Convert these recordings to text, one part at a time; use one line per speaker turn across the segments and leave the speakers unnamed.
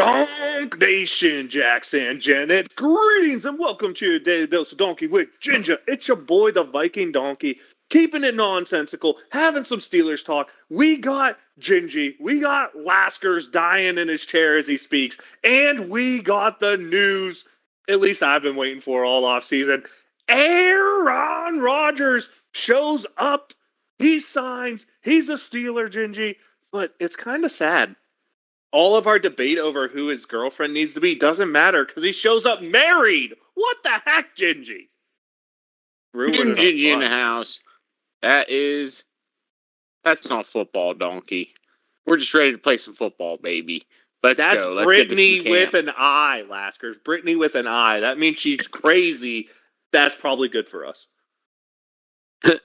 Donk Nation, Jackson, Janet. Greetings and welcome to your Daily Dose of Donkey with Ginger. It's your boy, the Viking Donkey, keeping it nonsensical, having some Steelers talk. We got Gingy, we got Laskers dying in his chair as he speaks, and we got the news, at least I've been waiting for all offseason. Aaron Rodgers shows up, he signs, he's a Steeler, Gingy, but it's kind of sad. All of our debate over who his girlfriend needs to be doesn't matter because he shows up married. What the heck, Gingy?
Gingy in the house. That's not football, donkey. We're just ready to play some football, baby. Let's go. Let's
Brittany with an I, Laskers. Brittany with an I. That means she's crazy. That's probably good for us.
It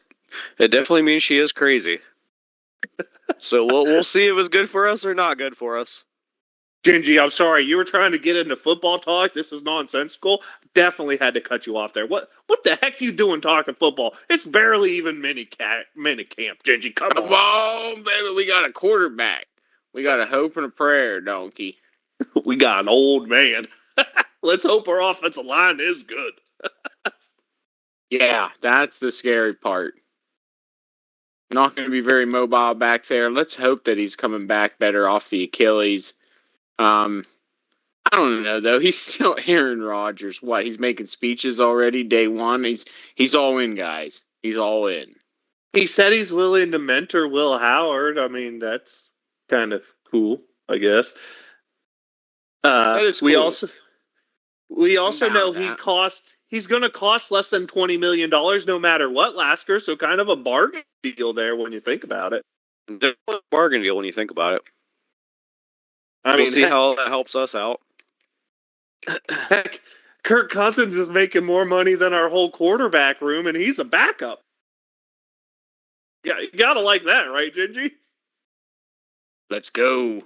definitely means she is crazy. So we'll see if it's good for us or not good for us.
Gingy, I'm sorry. You were trying to get into football talk. This is nonsensical. Definitely had to cut you off there. What the heck are you doing talking football? It's barely even mini camp, Gingy. Come
on, baby. We got a quarterback. We got a hope and a prayer, donkey.
We got an old man. Let's hope our offensive line is good.
Yeah, that's the scary part. Not going to be very mobile back there. Let's hope that he's coming back better off the Achilles. I don't know, though. He's still Aaron Rodgers. What? He's making speeches already day one? He's all in, guys. He's all in.
He said he's willing to mentor Will Howard. I mean, that's kind of cool, I guess.
That is cool.
We also know he's going to cost less than $20 million no matter what, Lasker, so kind of a bargain deal there when you think about it.
Definitely a bargain deal when you think about it. We'll see how that helps us out.
Heck, Kirk Cousins is making more money than our whole quarterback room, and he's a backup. Yeah, you gotta like that, right, Gingy?
Let's go.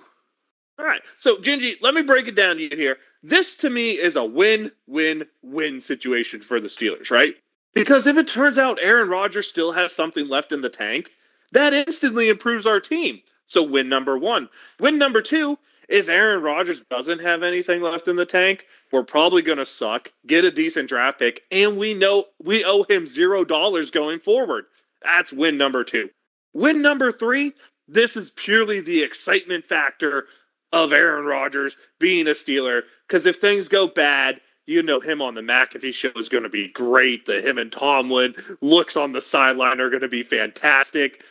All right, so Gingy, let me break it down to you here. This, to me, is a win-win-win situation for the Steelers, right? Because if it turns out Aaron Rodgers still has something left in the tank, that instantly improves our team. So win number one. Win number two, if Aaron Rodgers doesn't have anything left in the tank, we're probably going to suck, get a decent draft pick, and we know we owe him $0 going forward. That's win number two. Win number three, this is purely the excitement factor of Aaron Rodgers being a Steeler, because if things go bad, you know him on the McAfee show is going to be great. The him and Tomlin looks on the sideline are going to be fantastic.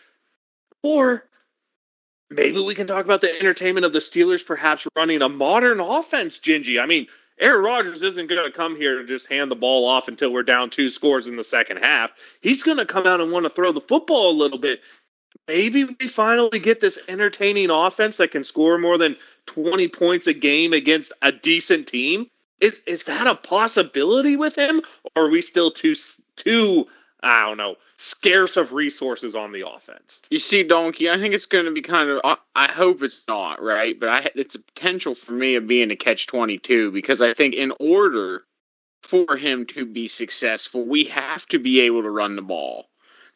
Or maybe we can talk about the entertainment of the Steelers perhaps running a modern offense, Gingy. I mean, Aaron Rodgers isn't going to come here and just hand the ball off until we're down 2 scores in the second half. He's going to come out and want to throw the football a little bit. Maybe we finally get this entertaining offense that can score more than 20 points a game against a decent team. Is that a possibility with him? Or are we still too I don't know, scarce of resources on the offense?
You see, Donkey, I think it's going to be kind of, I hope it's not, right? But it's a potential for me of being a catch-22, because I think in order for him to be successful, we have to be able to run the ball.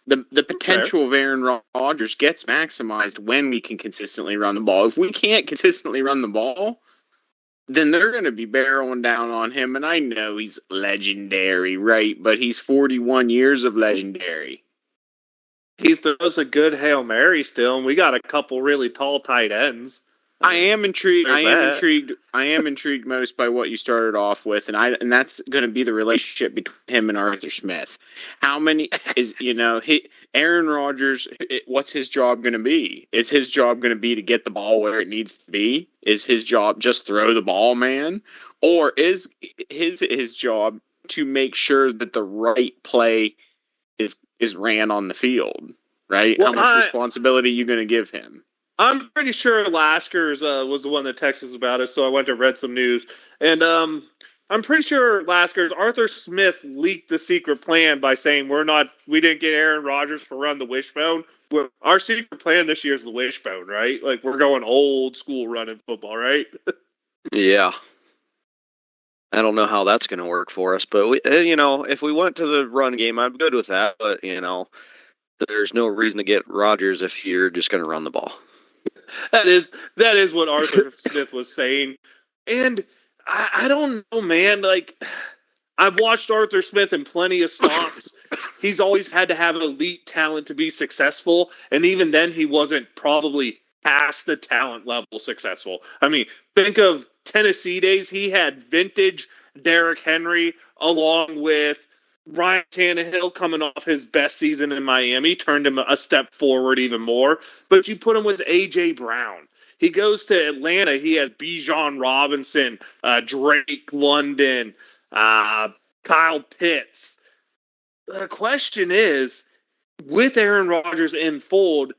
The potential of Aaron Rodgers gets maximized when we can consistently run the ball. If we can't consistently run the ball, then they're going to be barreling down on him. And I know he's legendary, right? But he's 41 years of legendary.
He throws a good Hail Mary still, and we got a couple really tall tight ends.
I am intrigued. I am intrigued most by what you started off with, and that's going to be the relationship between him and Arthur Smith. How many is Aaron Rodgers? What's his job going to be? Is his job going to be to get the ball where it needs to be? Is his job just throw the ball, man? Or is his job to make sure that the right play is ran on the field? Right? Well, how much responsibility are you going to give him?
I'm pretty sure Laskers was the one that texted us about it, so I went and read some news. And I'm pretty sure Laskers, Arthur Smith leaked the secret plan by saying we didn't get Aaron Rodgers to run the wishbone. Our secret plan this year is the wishbone, right? Like, we're going old school running football, right?
Yeah. I don't know how that's going to work for us, but if we went to the run game, I'm good with that. But there's no reason to get Rodgers if you're just going to run the ball.
That is what Arthur Smith was saying. And I don't know, man. Like, I've watched Arthur Smith in plenty of stops. He's always had to have elite talent to be successful. And even then, he wasn't probably past the talent level successful. I mean, think of Tennessee days. He had vintage Derrick Henry along with Ryan Tannehill coming off his best season in Miami, turned him a step forward even more. But you put him with A.J. Brown. He goes to Atlanta. He has Bijan Robinson, Drake London, Kyle Pitts. The question is, with Aaron Rodgers in fold,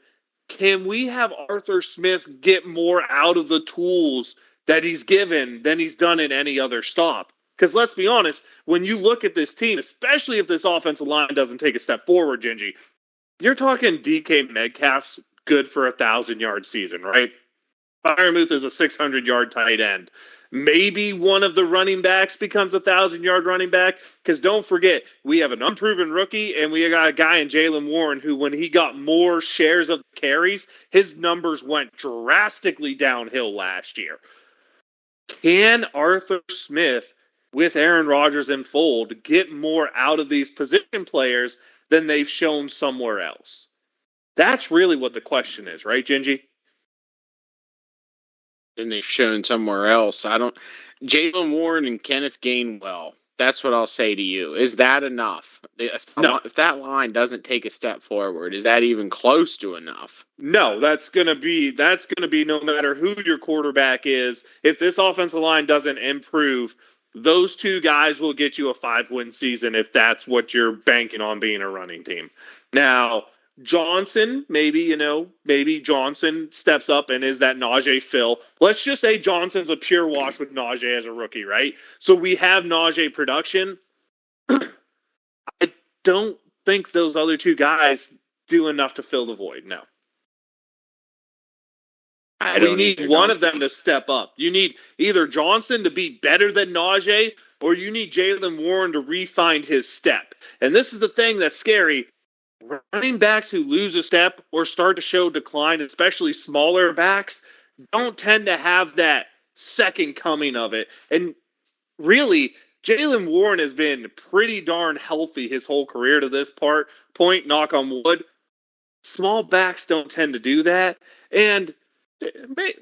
can we have Arthur Smith get more out of the tools that he's given than he's done in any other stop? Because let's be honest, when you look at this team, especially if this offensive line doesn't take a step forward, Gingy, you're talking DK Metcalf's good for 1,000-yard season, right? Freiermuth is a 600-yard tight end. Maybe one of the running backs becomes a 1,000-yard running back. Because don't forget, we have an unproven rookie, and we got a guy in Jaylen Warren who, when he got more shares of the carries, his numbers went drastically downhill last year. Can Arthur Smith, with Aaron Rodgers in fold, get more out of these position players than they've shown somewhere else? That's really what the question is, right, Gingy?
And they've shown somewhere else. Jaylen Warren and Kenneth Gainwell. That's what I'll say to you. Is that enough? If that line doesn't take a step forward, is that even close to enough?
No, that's gonna be no matter who your quarterback is. If this offensive line doesn't improve, those two guys will get you a 5-win season if that's what you're banking on being a running team. Now, Johnson, maybe Johnson steps up and is that Najee fill. Let's just say Johnson's a pure wash with Najee as a rookie, right? So we have Najee production. I don't think those other two guys do enough to fill the void, no. We need one of them to step up. You need either Johnson to be better than Najee, or you need Jaylen Warren to refine his step. And this is the thing that's scary. Running backs who lose a step or start to show decline, especially smaller backs, don't tend to have that second coming of it. And really, Jaylen Warren has been pretty darn healthy his whole career to this point, knock on wood. Small backs don't tend to do that. And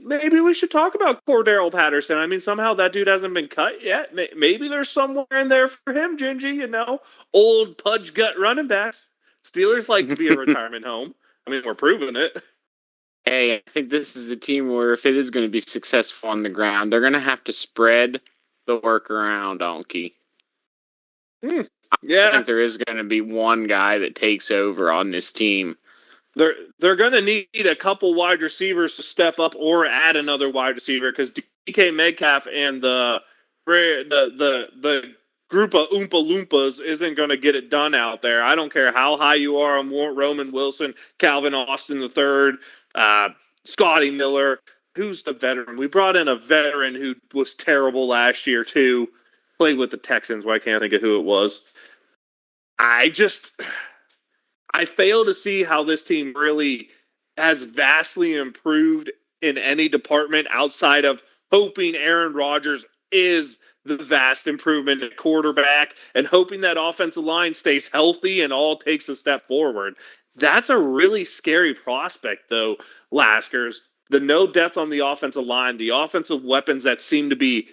maybe we should talk about Cordero Patterson. I mean, somehow that dude hasn't been cut yet. Maybe there's somewhere in there for him, Gingy, old pudge gut running backs. Steelers like to be a retirement home. I mean, we're proving it.
Hey, I think this is a team where if it is going to be successful on the ground, they're going to have to spread the work around, Donkey.
Yeah.
I think there is going to be one guy that takes over on this team.
They're going to need a couple wide receivers to step up or add another wide receiver because DK Metcalf and the group of Oompa Loompas isn't going to get it done out there. I don't care how high you are on Roman Wilson, Calvin Austin III, Scotty Miller. Who's the veteran? We brought in a veteran who was terrible last year, too. Played with the Texans. Well, I can't think of who it was. I fail to see how this team really has vastly improved in any department outside of hoping Aaron Rodgers is the vast improvement at quarterback and hoping that offensive line stays healthy and all takes a step forward. That's a really scary prospect, though, Laskers. The no depth on the offensive line, the offensive weapons that seem to be,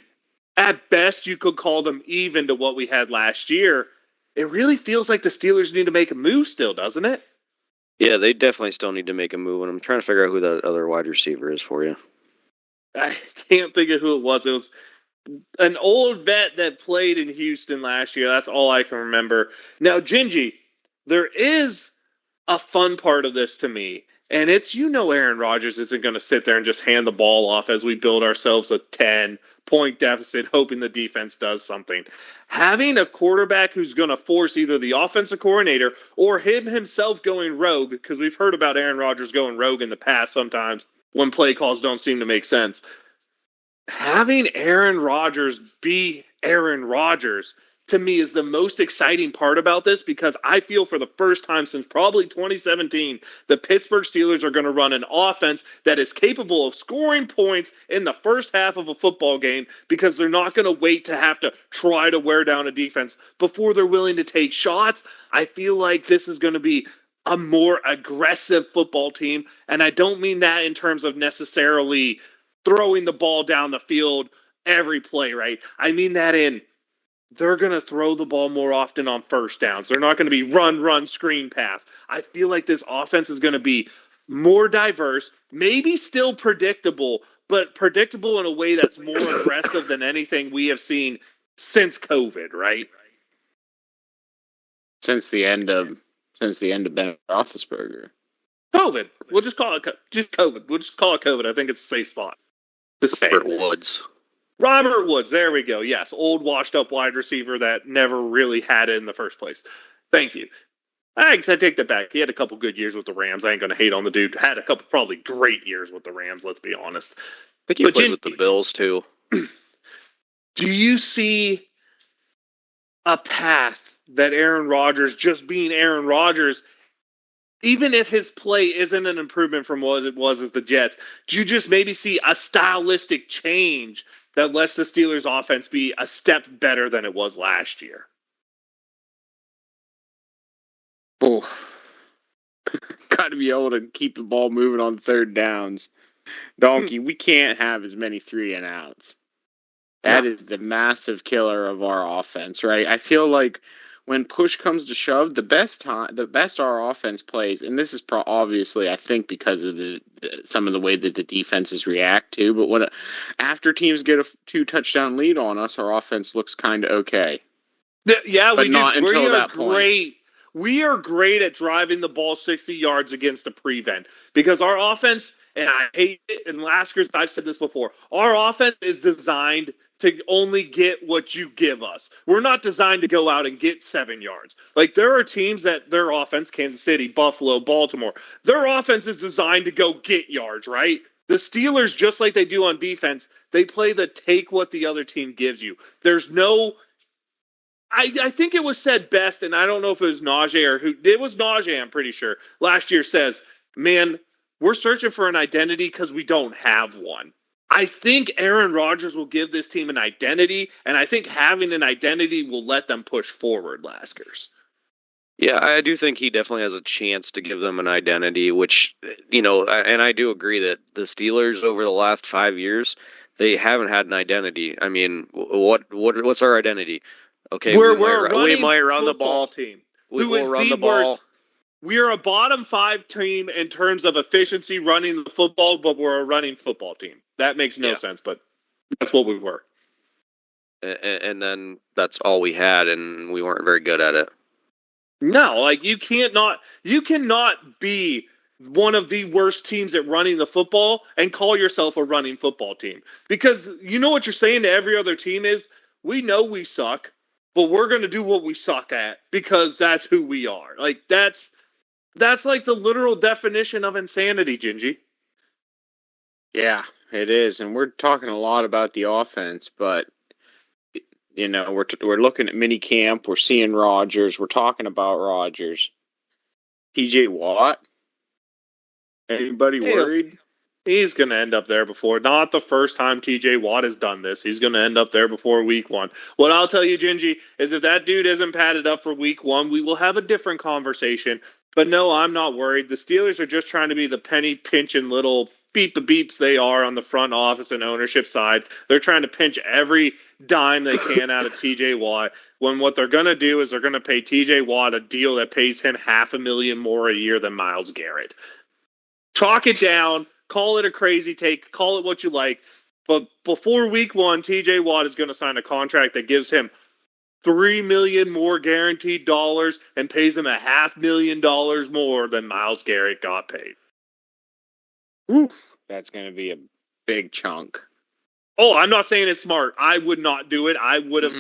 at best, you could call them even to what we had last year. It really feels like the Steelers need to make a move still, doesn't it?
Yeah, they definitely still need to make a move, and I'm trying to figure out who that other wide receiver is for you.
I can't think of who it was. It was an old vet that played in Houston last year. That's all I can remember. Now, Gingy, there is a fun part of this to me, and it's Aaron Rodgers isn't going to sit there and just hand the ball off as we build ourselves a 10-point deficit, hoping the defense does something. Having a quarterback who's going to force either the offensive coordinator or him himself going rogue, because we've heard about Aaron Rodgers going rogue in the past sometimes when play calls don't seem to make sense. Having Aaron Rodgers be Aaron Rodgers to me is the most exciting part about this, because I feel for the first time since probably 2017, the Pittsburgh Steelers are going to run an offense that is capable of scoring points in the first half of a football game, because they're not going to wait to have to try to wear down a defense before they're willing to take shots. I feel like this is going to be a more aggressive football team, and I don't mean that in terms of necessarily throwing the ball down the field every play, right? I mean that in they're going to throw the ball more often on first downs. They're not going to be run, screen, pass. I feel like this offense is going to be more diverse, maybe still predictable, but predictable in a way that's more aggressive than anything we have seen since COVID, right?
Since the end of Ben Roethlisberger.
COVID. We'll just call it COVID. We'll just call it COVID. I think it's a safe spot.
Robert Woods.
Robert Woods, there we go. Yes, old washed-up wide receiver that never really had it in the first place. Thank you. I take that back. He had a couple good years with the Rams. I ain't going to hate on the dude. Had a couple probably great years with the Rams, let's be honest.
I think he played with the Bills, too.
Do you see a path that Aaron Rodgers, just being Aaron Rodgers, even if his play isn't an improvement from what it was as the Jets, do you just maybe see a stylistic change that lets the Steelers' offense be a step better than it was last year?
Oh, got to be able to keep the ball moving on third downs. Donkey, we can't have as many 3-and-outs. That is the massive killer of our offense, right? I feel like when push comes to shove, the best our offense plays, and this is obviously, I think, because of some of the way that the defenses react to, but after teams get a 2-touchdown lead on us, our offense looks kind of okay.
Yeah,
but not until that point.
We are great at driving the ball 60 yards against a prevent, because our offense, and I hate it, and Laskers, I've said this before, our offense is designed to only get what you give us. We're not designed to go out and get 7 yards. Like, there are teams that their offense, Kansas City, Buffalo, Baltimore, their offense is designed to go get yards, right? The Steelers, just like they do on defense, they play the take what the other team gives you. There's no... I think it was said best, and I don't know if it was Najee or who. It was Najee, I'm pretty sure. Last year says, man, we're searching for an identity because we don't have one. I think Aaron Rodgers will give this team an identity, and I think having an identity will let them push forward, Laskers.
Yeah, I do think he definitely has a chance to give them an identity, which, and I do agree that the Steelers over the last 5 years, they haven't had an identity. I mean, what's our identity? Okay, we might run the ball.
Team.
We will run the ball.
We are a bottom 5 team in terms of efficiency running the football, but we're a running football team. That makes no sense, but that's what we were.
And then that's all we had, and we weren't very good at it.
No, like you cannot be one of the worst teams at running the football and call yourself a running football team. Because you know what you're saying to every other team is, we know we suck, but we're going to do what we suck at because that's who we are. Like, that's like the literal definition of insanity, Gingy.
Yeah, it is. And we're talking a lot about the offense, but, we're looking at mini camp. We're seeing Rodgers. We're talking about Rodgers. TJ Watt? Anybody worried?
He's going to end up there before. Not the first time TJ Watt has done this. He's going to end up there before week 1. What I'll tell you, Gingy, is if that dude isn't padded up for week 1, we will have a different conversation. But no, I'm not worried. The Steelers are just trying to be the penny pinching little beeps they are on the front office and ownership side. They're trying to pinch every dime they can out of TJ Watt, when what they're going to do is they're going to pay TJ Watt a deal that pays him $500,000 more a year than Myles Garrett. Chalk it down. Call it a crazy take. Call it what you like. But before week 1, TJ Watt is going to sign a contract that gives him $3 million more guaranteed dollars and pays him $500,000 more than Myles Garrett got paid.
Oof, that's going to be a big chunk.
Oh, I'm not saying it's smart. I would not do it. I would have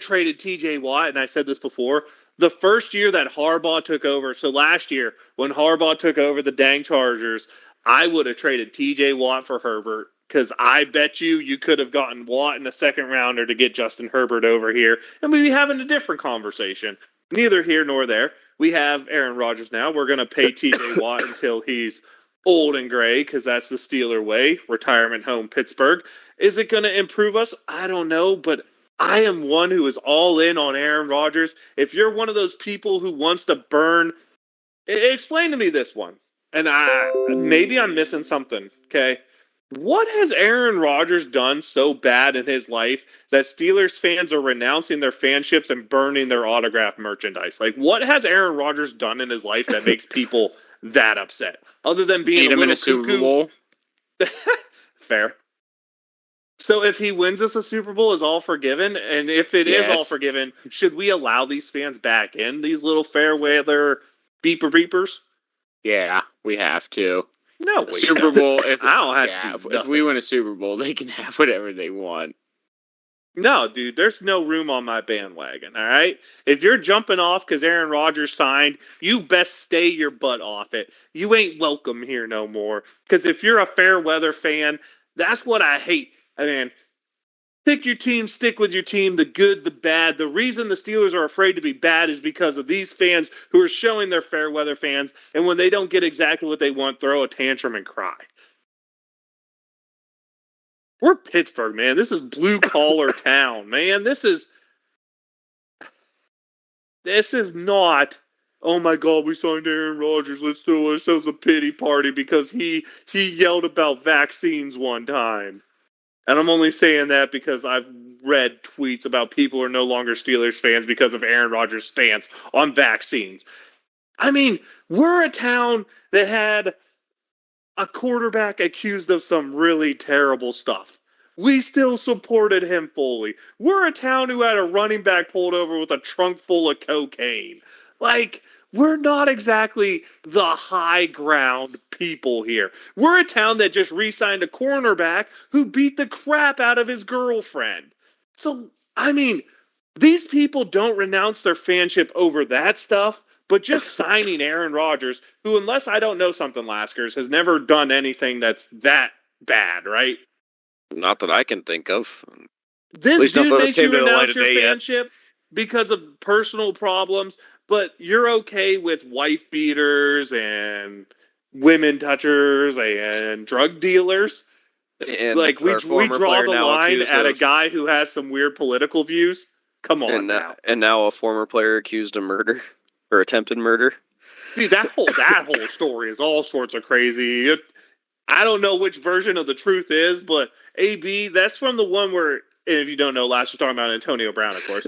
traded TJ Watt, and I said this before, the first year that Harbaugh took over. So last year, when Harbaugh took over the dang Chargers, I would have traded TJ Watt for Herbert, because I bet you could have gotten Watt in a second rounder to get Justin Herbert over here, and we'd be having a different conversation. Neither here nor there. We have Aaron Rodgers now. We're going to pay TJ Watt until he's old and gray because that's the Steeler way. Retirement home, Pittsburgh. Is it going to improve us? I don't know, but I am one who is all in on Aaron Rodgers. If you're one of those people who wants to burn, explain to me this one. And maybe I'm missing something, okay? What has Aaron Rodgers done so bad in his life that Steelers fans are renouncing their fanships and burning their autographed merchandise? Like, what has Aaron Rodgers done in his life that makes people that upset? Other than being a little
Super Bowl.
Fair. So if he wins us a Super Bowl, is all forgiven? And if it is all forgiven, should we allow these fans back in, these little fair weather beepers?
Yeah, we have to.
No,
Super Bowl. If
I don't have to.
If we win a Super Bowl, they can have whatever they want.
No, dude, there's no room on my bandwagon. All right, if you're jumping off because Aaron Rodgers signed, you best stay your butt off it. You ain't welcome here no more. Because if you're a fair weather fan, that's what I hate. I mean, pick your team, stick with your team, the good, the bad. The reason the Steelers are afraid to be bad is because of these fans who are showing they're fair weather fans, and when they don't get exactly what they want, throw a tantrum and cry. We're Pittsburgh, man. This is blue-collar town, man. This is not, oh my God, we signed Aaron Rodgers. Let's throw ourselves a pity party because he yelled about vaccines one time. And I'm only saying that because I've read tweets about people who are no longer Steelers fans because of Aaron Rodgers' stance on vaccines. I mean, we're a town that had a quarterback accused of some really terrible stuff. We still supported him fully. We're a town who had a running back pulled over with a trunk full of cocaine. Like, we're not exactly the high ground people here. We're a town that just re-signed a cornerback who beat the crap out of his girlfriend. So, I mean, these people don't renounce their fanship over that stuff, but just signing Aaron Rodgers, who, unless I don't know something, Laskers, has never done anything that's that bad, right?
Not that I can think of.
This dude makes you renounce your fanship because of personal problems, but you're okay with wife beaters and women touchers and drug dealers.
And
like we draw the line at a guy who has some weird political views. Come on now.
And now a former player accused of murder or attempted murder.
Dude, that whole story is all sorts of crazy. I don't know which version of the truth is, but AB, that's from the one where, if you don't know, last we're talking about Antonio Brown, of course,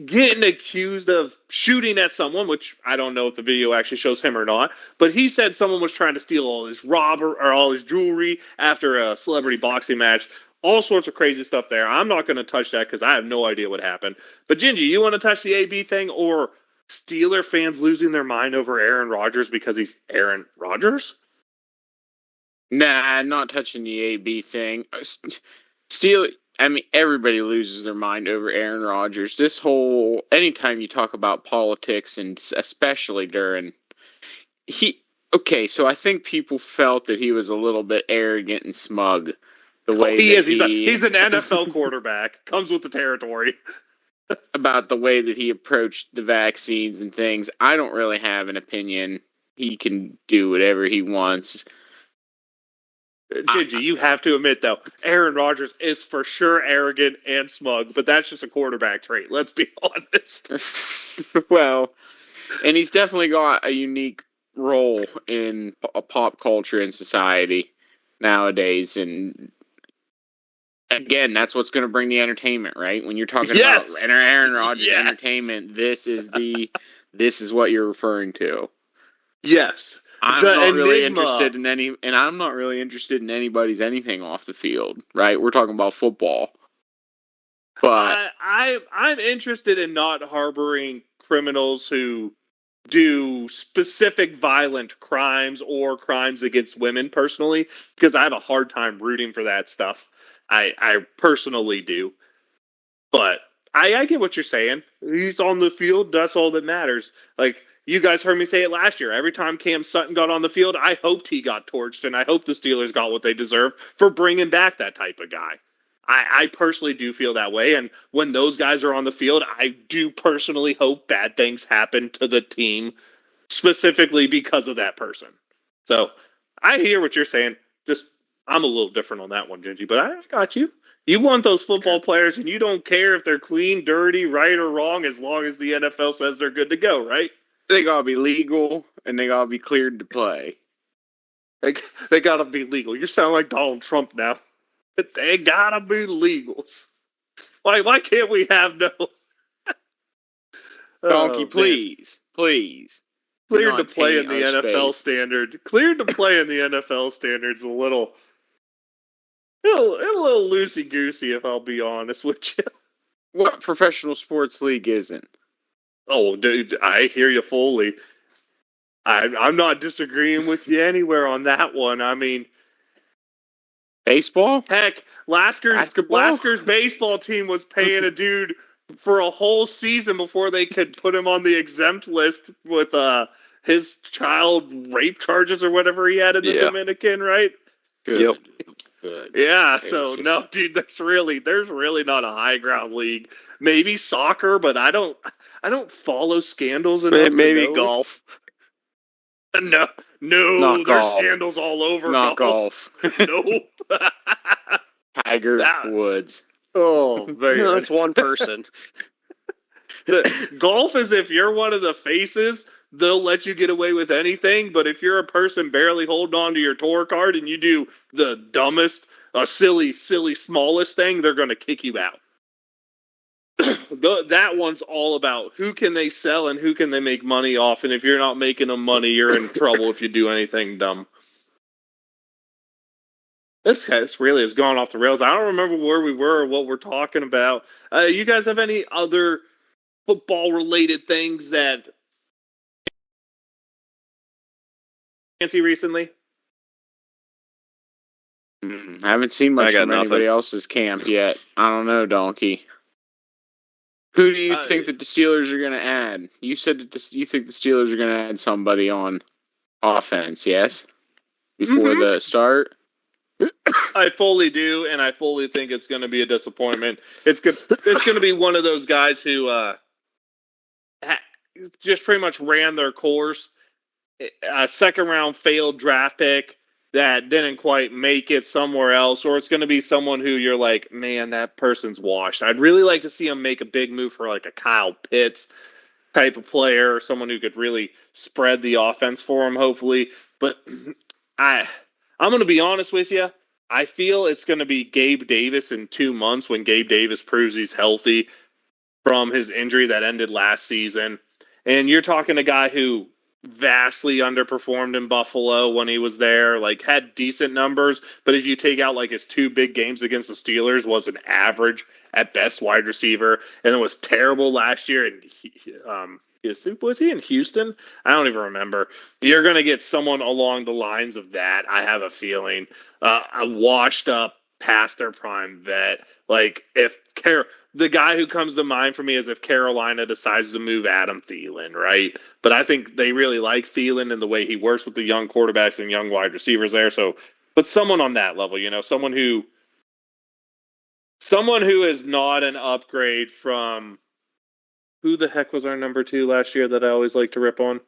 getting accused of shooting at someone, which I don't know if the video actually shows him or not, but he said someone was trying to steal all his jewelry after a celebrity boxing match. All sorts of crazy stuff there. I'm not going to touch that because I have no idea what happened. But Gingy, you want to touch the AB thing or Steeler fans losing their mind over Aaron Rodgers because he's Aaron Rodgers?
Nah, not touching the AB thing. Everybody loses their mind over Aaron Rodgers. Anytime you talk about politics, and especially during, so I think people felt that he was a little bit arrogant and smug. The way
he is. He's an NFL quarterback. Comes with the territory.
About the way that he approached the vaccines and things. I don't really have an opinion. He can do whatever he wants.
Gingy, you have to admit, though, Aaron Rodgers is for sure arrogant and smug, but that's just a quarterback trait. Let's be honest.
Well, and he's definitely got a unique role in pop culture and society nowadays. And again, that's what's going to bring the entertainment, right? When you're talking about Aaron Rodgers entertainment, this is what you're referring to.
Yes.
I'm not really interested in anybody's anything off the field, right? We're talking about football. But
I'm interested in not harboring criminals who do specific violent crimes or crimes against women personally, because I have a hard time rooting for that stuff. I personally do. But I get what you're saying. He's on the field. That's all that matters. Like, you guys heard me say it last year. Every time Cam Sutton got on the field, I hoped he got torched, and I hope the Steelers got what they deserve for bringing back that type of guy. I personally do feel that way, and when those guys are on the field, I do personally hope bad things happen to the team, specifically because of that person. So I hear what you're saying. Just I'm a little different on that one, Gingy, but I got you. You want those football players, and you don't care if they're clean, dirty, right, or wrong, as long as the NFL says they're good to go, right?
They gotta be legal, and they gotta be cleared to play.
They gotta be legal. You sound like Donald Trump now. They gotta be legals. Why can't we have no?
Donkey, please.
Cleared to play in the NFL standard. Cleared to play in the NFL standard's a little loosey goosey, if I'll be honest with you.
What professional sports league isn't?
Oh, dude, I hear you fully. I'm not disagreeing with you anywhere on that one. I mean,
baseball?
Heck, Laskers baseball team was paying a dude for a whole season before they could put him on the exempt list with his child rape charges or whatever he had in the Dominican, right?
Good.
Yeah, so no, dude, there's really not a high ground league. Maybe soccer, but I don't follow scandals enough.
Maybe golf.
No,
not
there's
golf.
Scandals all over.
Not golf.
Nope.
Tiger Woods.
Oh, man.
No, that's one person.
Golf is if you're one of the faces, they'll let you get away with anything. But if you're a person barely holding on to your tour card and you do the dumbest, silly, smallest thing, they're going to kick you out. That one's all about who can they sell and who can they make money off. And if you're not making them money, you're in trouble if you do anything dumb. This really has gone off the rails. I don't remember where we were or what we're talking about. You guys have any other football-related things that fancy recently?
I haven't seen much from anybody else's camp yet. I don't know, Donkey. Who do you think that the Steelers are going to add? You said that you think the Steelers are going to add somebody on offense, yes? Before the start?
I fully do, and I fully think it's going to be a disappointment. It's going to be one of those guys who just pretty much ran their course. A second-round failed draft pick that didn't quite make it somewhere else, or it's going to be someone who you're like, man, that person's washed. I'd really like to see him make a big move for like a Kyle Pitts type of player, or someone who could really spread the offense for him, hopefully. But I'm going to be honest with you. I feel it's going to be Gabe Davis in 2 months when Gabe Davis proves he's healthy from his injury that ended last season. And you're talking a guy who vastly underperformed in Buffalo when he was there, like had decent numbers, but if you take out like his 2 big games against the Steelers, was an average at best wide receiver, and it was terrible last year. And was he in Houston? I don't even remember. You're going to get someone along the lines of that, I have a feeling. A washed up, past their prime vet. Like if the guy who comes to mind for me is if Carolina decides to move Adam Thielen, right? But I think they really like Thielen and the way he works with the young quarterbacks and young wide receivers there. So, but someone on that level, someone who is not an upgrade from who the heck was our number 2 last year that I always like to rip on?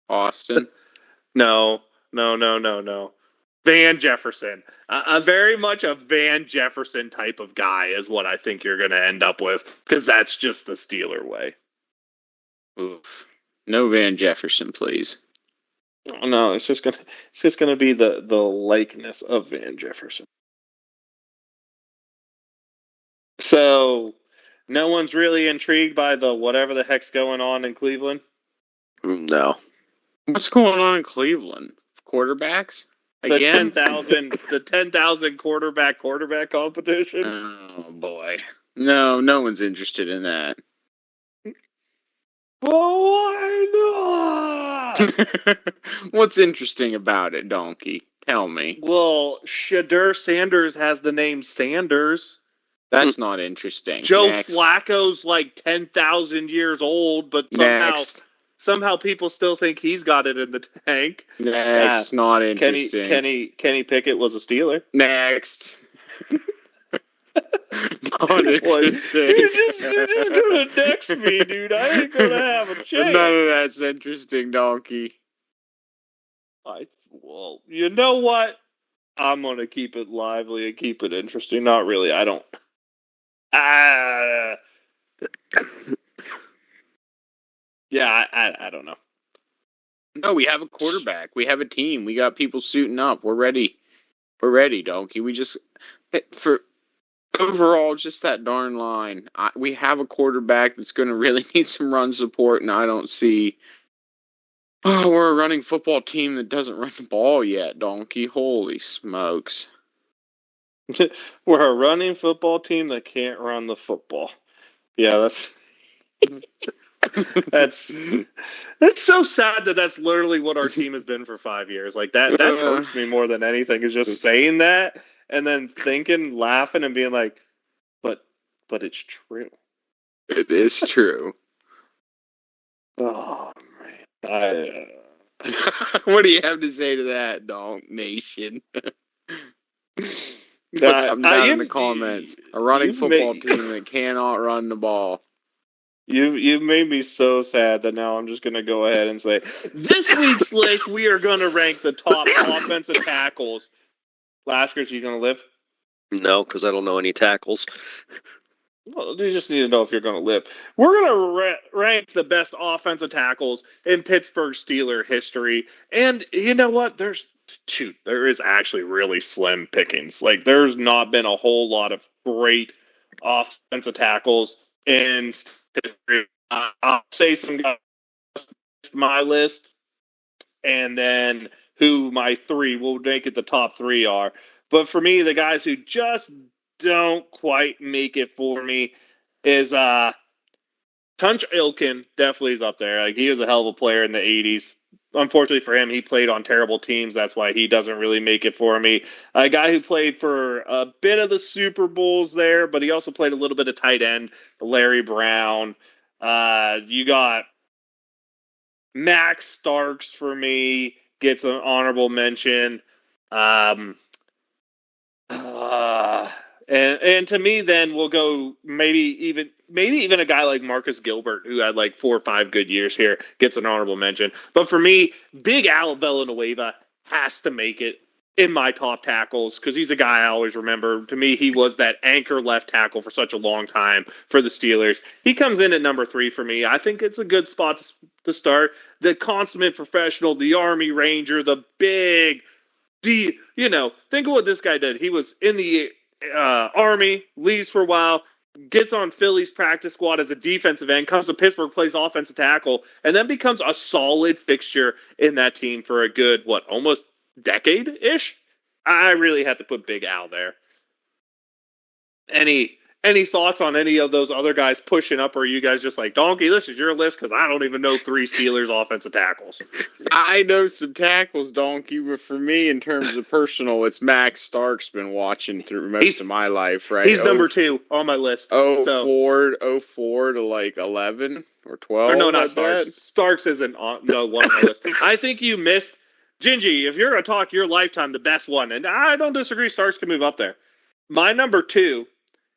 Austin.
No. Van Jefferson. Very much a Van Jefferson type of guy is what I think you're going to end up with, because that's just the Steeler way.
Oof. No Van Jefferson, please.
Oh, no, it's just gonna be the likeness of Van Jefferson. So, no one's really intrigued by the whatever the heck's going on in Cleveland?
No.
What's going on in Cleveland? Quarterbacks?
Again? The 10,000 quarterback competition?
Oh, boy. No one's interested in that.
Well, why not?
What's interesting about it, Donkey? Tell me.
Well, Shadur Sanders has the name Sanders.
That's not interesting.
Joe Flacco's like 10,000 years old, but somehow people still think he's got it in the tank.
Next, not interesting.
Kenny Pickett was a Steeler.
Next. Not interesting.
You're just gonna next me, dude. I ain't gonna have a chance.
None of that's interesting, donkey.
Well, you know what? I'm gonna keep it lively and keep it interesting. Not really. I don't. Yeah, I don't know.
No, we have a quarterback. We have a team. We got people suiting up. We're ready. We're ready, donkey. We just for overall just that darn line. We have a quarterback that's going to really need some run support, and I don't see. Oh, we're a running football team that doesn't run the ball yet, donkey. Holy smokes.
We're a running football team that can't run the football. Yeah, that's so sad that that's literally what our team has been for 5 years. Like that hurts me more than anything. Is just saying that and then thinking, laughing, and being like, but it's true.
It is true.
Oh man,
what do you have to say to that, Donk Nation? Put something down in the comments. A running football team that cannot run the ball.
You've made me so sad that now I'm just going to go ahead and say, this week's list, we are going to rank the top offensive tackles. Laskers, you going to live?
No, because I don't know any tackles.
Well, you just need to know if you're going to live. We're going to rank the best offensive tackles in Pittsburgh Steeler history. And you know what? There is actually really slim pickings. Like, there's not been a whole lot of great offensive tackles in history. I'll say some guys my list, and then who my three will make it the top three are. But for me, the guys who just don't quite make it for me is Tunch Ilkin. Definitely is up there. Like, he was a hell of a player in the 80s. Unfortunately for him, he played on terrible teams. That's why he doesn't really make it for me. A guy who played for a bit of the Super Bowls there, but he also played a little bit of tight end, Larry Brown. You got Max Starks for me, gets an honorable mention. And to me, then we'll go maybe even a guy like Marcus Gilbert, who had like 4 or 5 good years here, gets an honorable mention. But for me, Big Al Villanueva has to make it in my top tackles because he's a guy I always remember. To me, he was that anchor left tackle for such a long time for the Steelers. He comes in at number 3 for me. I think it's a good spot to start. The consummate professional, the Army Ranger, the big think of what this guy did. He was in the Army, leaves for a while, gets on Philly's practice squad as a defensive end, comes to Pittsburgh, plays offensive tackle, and then becomes a solid fixture in that team for a good, almost decade-ish? I really have to put Big Al there. Any thoughts on any of those other guys pushing up, or are you guys just like, Donkey, this is your list because I don't even know 3 Steelers offensive tackles?
I know some tackles, Donkey, but for me, in terms of personal, it's Max Stark's been watching through most of my life, right?
He's number 2 on my list.
04 to like 11 or 12.
Or no, not Starks. Starks isn't one on my list. I think you missed Gingy. If you're going to talk your lifetime, the best one, and I don't disagree, Starks can move up there. My number 2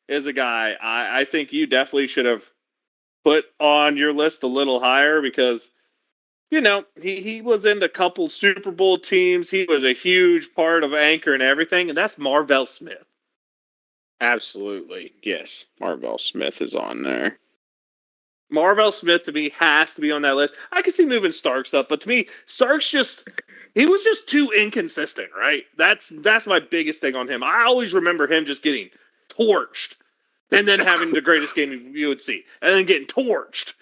is a guy I think you definitely should have put on your list a little higher because, he was in a couple Super Bowl teams. He was a huge part of anchor and everything, and that's Marvell Smith.
Absolutely. Yes, Marvell Smith is on there.
Marvell Smith, to me, has to be on that list. I can see moving Starks up, but to me, Starks he was just too inconsistent, right? That's my biggest thing on him. I always remember him just getting torched and then having the greatest game you would see and then getting torched.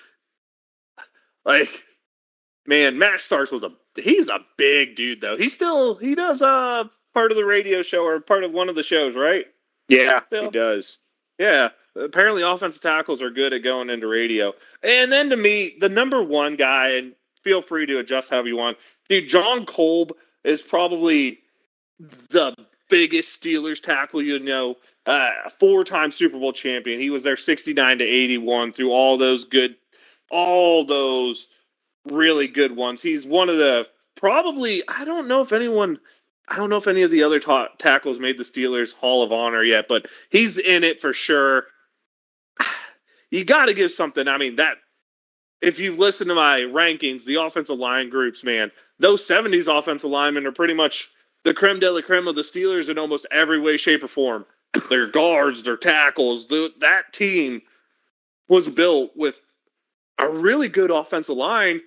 Like, man, Max Starks he's a big dude though. He does part of the radio show or part of one of the shows, right?
Yeah, he does.
Yeah. Apparently offensive tackles are good at going into radio. And then to me, the number 1 guy, and feel free to adjust however you want. Dude, John Kolb is probably the biggest Steelers tackle you know. 4-time Super Bowl champion. He was there 69 to 81 through all those really good ones. He's one of the probably. I don't know if any of the other tackles made the Steelers Hall of Honor yet, but he's in it for sure. You got to give something. I mean, that if you've listened to my rankings, the offensive line groups, man, those 70s offensive linemen are pretty much the creme de la creme of the Steelers in almost every way, shape, or form. Their guards, their tackles, that team was built with a really good offensive line.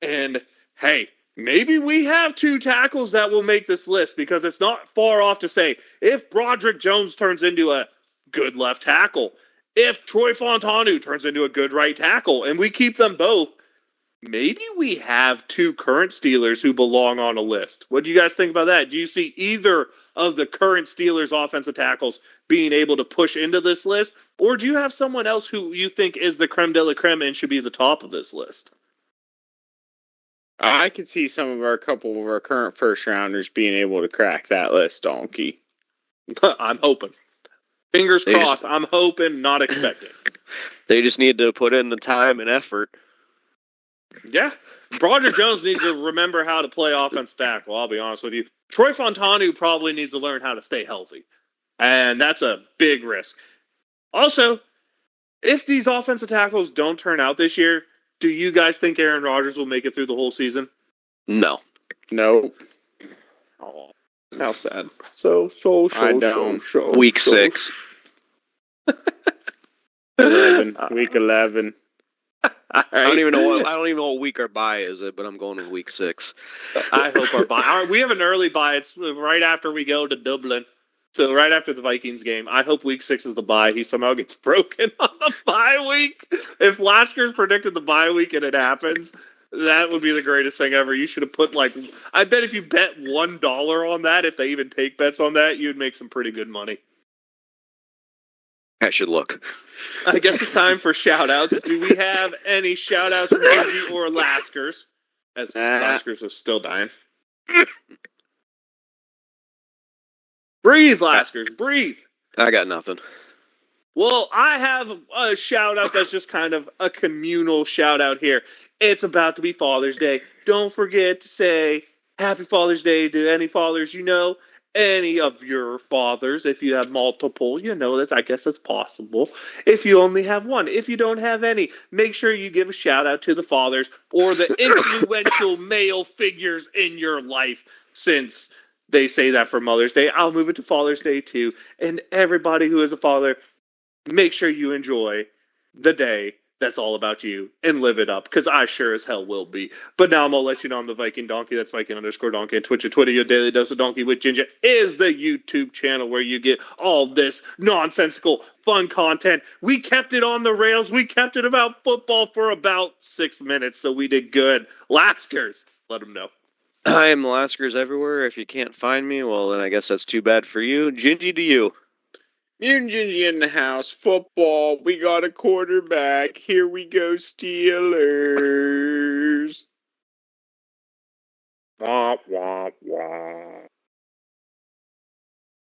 And hey, maybe we have two tackles that will make this list because it's not far off to say if Broderick Jones turns into a good left tackle, if Troy Fontanu turns into a good right tackle, and we keep them both, maybe we have two current Steelers who belong on a list. What do you guys think about that? Do you see either of the current Steelers offensive tackles being able to push into this list, or do you have someone else who you think is the creme de la creme and should be the top of this list?
I could see a couple of our current first rounders being able to crack that list, Donkey.
I'm hoping. Fingers crossed. I'm hoping, not expecting.
They just need to put in the time and effort.
Yeah. Broderick Jones needs to remember how to play offense tackle, I'll be honest with you. Troy Fontanu probably needs to learn how to stay healthy. And that's a big risk. Also, if these offensive tackles don't turn out this year, do you guys think Aaron Rodgers will make it through the whole season?
No.
Oh, how sad.
Week 6.
11. Week 11.
I don't even know what week our bye is, but I'm going with week 6.
I hope our bye. We have an early bye. It's right after we go to Dublin. So right after the Vikings game. I hope week 6 is the bye. He somehow gets broken on the bye week. If Laskers predicted the bye week and it happens, that would be the greatest thing ever. You should have put I bet if you bet $1 on that, if they even take bets on that, you'd make some pretty good money.
I should look.
I guess it's time for shout-outs. Do we have any shout-outs from Gingy or Laskers? As Laskers is still dying. Breathe, Laskers, breathe.
I got nothing.
Well, I have a shout-out that's just kind of a communal shout-out here. It's about to be Father's Day. Don't forget to say Happy Father's Day to any fathers you know. Any of your fathers, if you have multiple, I guess that's possible. If you only have one, if you don't have any, make sure you give a shout out to the fathers or the influential male figures in your life, since they say that for Mother's Day. I'll move it to Father's Day too. And everybody who is a father, make sure you enjoy the day that's all about you and live it up, because I sure as hell will be. But now I'm going to let you know I'm the Viking Donkey. That's Viking_Donkey on Twitch and Twitter. Your daily dose of Donkey with Ginger is the YouTube channel where you get all this nonsensical, fun content. We kept it on the rails. We kept it about football for about 6 minutes, so we did good. Laskers, let them know.
I am Laskers everywhere. If you can't find me, well, then I guess that's too bad for you. Gingy to you.
Mutant Gingy in the house. Football. We got a quarterback. Here we go, Steelers.
Wah, wah, wah.